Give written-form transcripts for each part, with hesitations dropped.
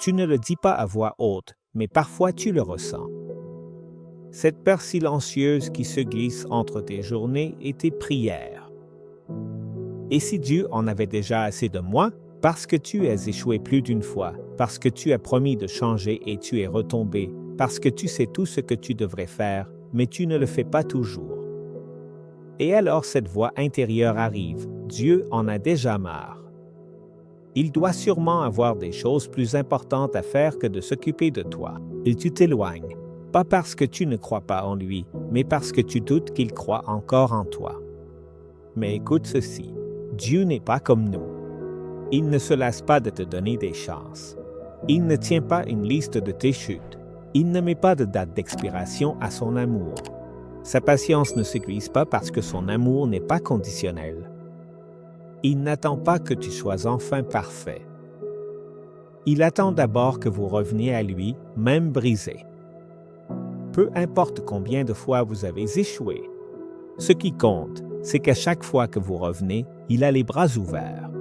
Tu ne le dis pas à voix haute, mais parfois tu le ressens. Cette peur silencieuse qui se glisse entre tes journées et tes prières. Et si Dieu en avait déjà assez de moi, parce que tu as échoué plus d'une fois, parce que tu as promis de changer et tu es retombé, parce que tu sais tout ce que tu devrais faire, mais tu ne le fais pas toujours. Et alors cette voix intérieure arrive, Dieu en a déjà marre. Il doit sûrement avoir des choses plus importantes à faire que de s'occuper de toi. Et tu t'éloignes, pas parce que tu ne crois pas en lui, mais parce que tu doutes qu'il croit encore en toi. Mais écoute ceci, Dieu n'est pas comme nous. Il ne se lasse pas de te donner des chances. Il ne tient pas une liste de tes chutes. Il ne met pas de date d'expiration à son amour. Sa patience ne s'épuise pas parce que son amour n'est pas conditionnel. Il n'attend pas que tu sois enfin parfait. Il attend d'abord que vous reveniez à lui, même brisé. Peu importe combien de fois vous avez échoué, ce qui compte, c'est qu'à chaque fois que vous revenez, il a les bras ouverts.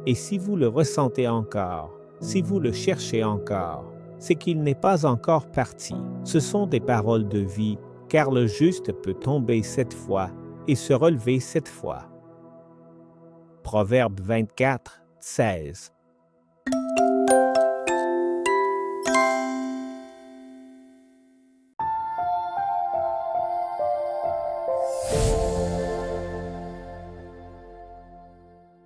Et si vous le ressentez encore, si vous le cherchez encore, c'est qu'il n'est pas encore parti. Ce sont des paroles de vie, car le juste peut tomber 7 fois et se relever 7 fois. Proverbe 24, 16.